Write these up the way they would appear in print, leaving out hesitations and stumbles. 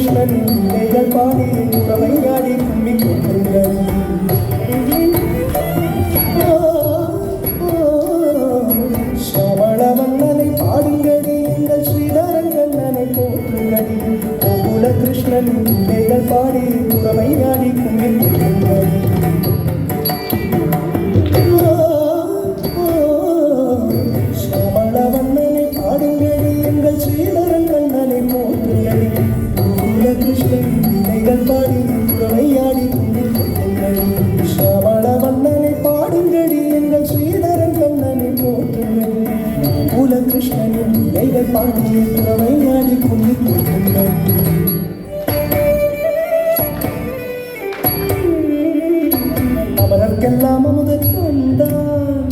கிருஷ்ணனின் நிலைகள் பாடி உறவையாடி கும்மி கொண்டுங்கள். சமணவண்ணனை பாடுங்கடி எங்கள் ஸ்ரீதரன் கண்ணனை போற்றுங்கடி. கோகுல கிருஷ்ணனின் நிலைகள் பாடி உறவையாடி கும்மி கொண்டுங்கள். சமணவண்ணனை பாடுங்கடி எங்கள் ஸ்ரீதரன் கண்ணனை போற்றுங்கடி. கோகுல கிருஷ்ணனின் நிலைகள் பாடி உறவையாடி கும்மி கொண்டுங்கள். சமணவண்ணனை பாடுங்கடி எங்கள் ஸ்ரீதரன் கண்ணனை போற்றுங்கள். கோகுல கிருஷ்ணனின் நிலைகள் பாடி உறவையாடி கும்மி கொண்டுங்கள். அவனுக்கெல்லாம் அமுதத் தந்தான்,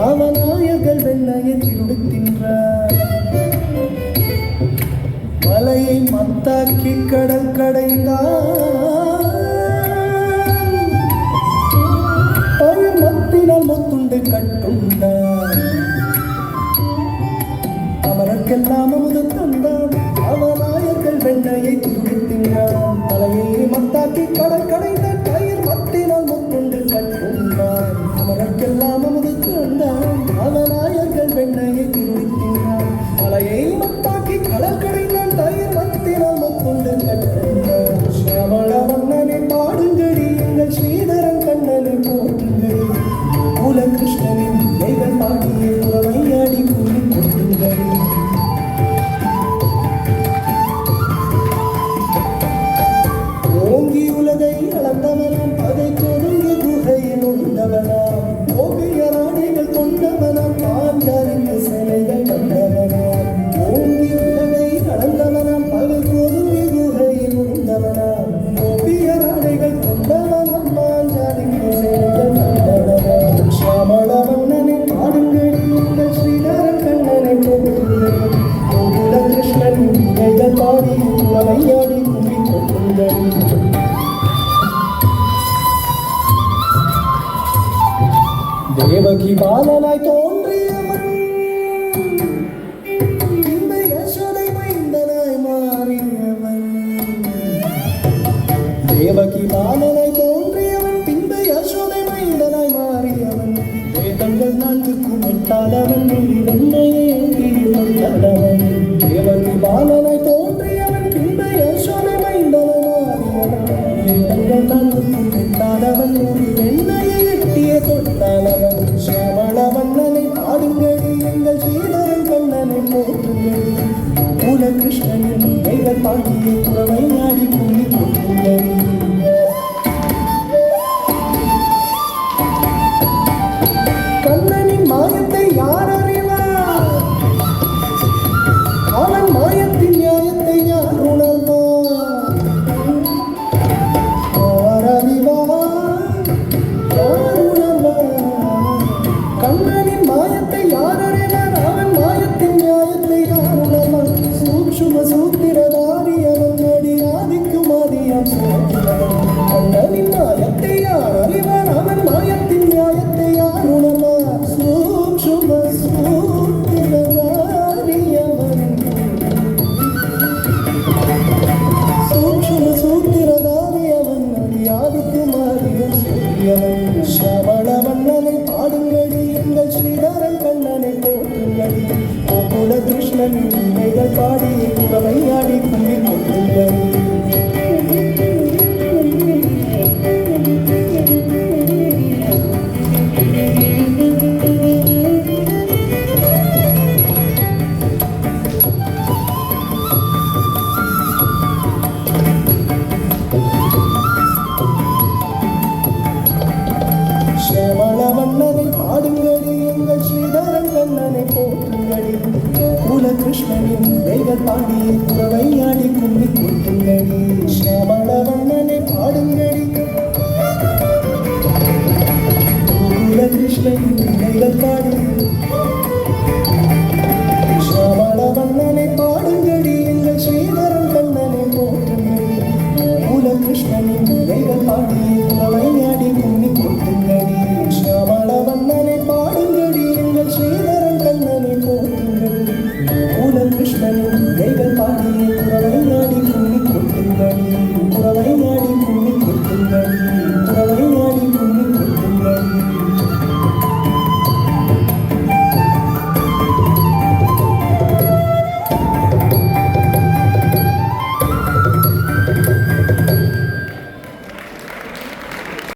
அவநாயகர்கள் வெண்ணையை திருடுகின்றார். மலையை மத்தாக்கி கடல் கடைந்தான், பயிர் மத்தினால் முத்துண்டு கட்டுண்டார். அவனுக்கெல்லாம் அமுதத் தந்தான், அவநாயகர்கள் வெண்ணையை திருடுகின்றார். மலையை மத்தாக்கி கடல் கடைந்தான், பயிர் மத்தினால் முத்துண்டு கட்டுண்டார். அவனுக்கெல்லாம் அமுதத் தந்தான், அவநாயகர்கள் வெண்ணையை திருடுகின்றார். மலையை மத்தாக்கி கடல் கடைந்தான், பயிர் மத்தினால் முத்துண்டு கட்டுண்டார். சமணவண்ணனை பாடுங்கடி எங்கள் ஸ்ரீதரன் கண்ணனை போற்றுங்கள். கோகுல கிருஷ்ணனின் நிலைகள் பாடிய உறவையாடி கூறி கொண்டுங்கள். ஓங்கி உலகை அளந்தவனாம், அதை தொடங்கி குகையில் உண்டவனாம். ஓவிய ராணிகள் கொண்டவனாம், பாஞ்சாலிக்கு சிலைகள் கண்டவனாம். ஓங்கி உலகை அளந்தவனாம், அதை தொடங்கி குகையில் உண்டவனாம். ஓவிய ராணிகள் கொண்டவனாம், பாஞ்சாலிக்கு சிலைகள் கண்டவனாம். சமணவண்ணனை பாடுங்கடி எங்கள் ஸ்ரீதரன் கண்ணனை போற்றுங்கள். கோகுல கிருஷ்ணன் நிலைகள் பாடி உறவையாடி கும்மி கொண்டுங்கள். தேவகி பாலனாய் தோன்றியவன், இந்த யசோதை மைந்தனாய் மாறியவன். தேவகி பாலனாய் தோன்றியவன், இந்த யசோதை மைந்தனாய் மாறியவன். வேதங்கள் நான்குக்கும் எட்டாதவன், வெண்ணையை கொண்டாடவன். தேவகி பாலனாய் தோன்றியவன், இந்த யசோதை மைந்தனாய் மாறியவன். வேதங்கள் நான்குக்கும் எட்டாதவன், வெண்ணையை எட்டிய தொட்டாளவன். சமணவண்ணனை பாடுங்கடி எங்கள் ஸ்ரீதரன் கண்ணனை போற்றுங்கள். கோகுல கிருஷ்ணனின் நிலைகள் பாடிய உறவையாடி கூறி கொண்டுங்கள். கண்ணனின் மாயத்தை யார் அறிவார்? அவன் மாயத்தின் நியாயத்தை யார் உணர்வார்? யார் அறிவார்? யார் உணர்வார்? கண்ணனின் மாயத்தை யார் அறிவார்? அவன் மாயத்தின் நியாயத்தை யார் உணர்வார்? சூட்சும சூத்திரதாரி அவன் அடி ஆதிக்கும் ஆதியாம் சூத்திரன். கண்ணனின் மாயத்தை யார் அறிவார்? அவன் மாயத்தின் நியாயத்தை யார் உணர்வார்? சூட்சும சூத்திரதாரி அவன். சூட்சும சூத்திரதாரி அவன் அடி ஆதிக்கும் ஆதியாம் சூத்திரன். சமணவண்ணனை பாடுங்கடி எங்கள் ஸ்ரீதரன் கண்ணனை போற்றுங்கடி. கோகுல கிருஷ்ணன் நிலைகள் பாடி உறவையாடி கும்மி கொண்டுங்கள். சமணவண்ணனை பாடுங்கடி எங்கள் ஸ்ரீதரன் கண்ணனை போற்றுங்கடி. கோகுல கிருஷ்ணனின் நிலைகள் பாடி உறவையாடி கும்மி கொண்டுங்கடி. சமணவண்ணனை பாடுங்கடி கோகுல கிருஷ்ணனின் நிலைகள் பாடி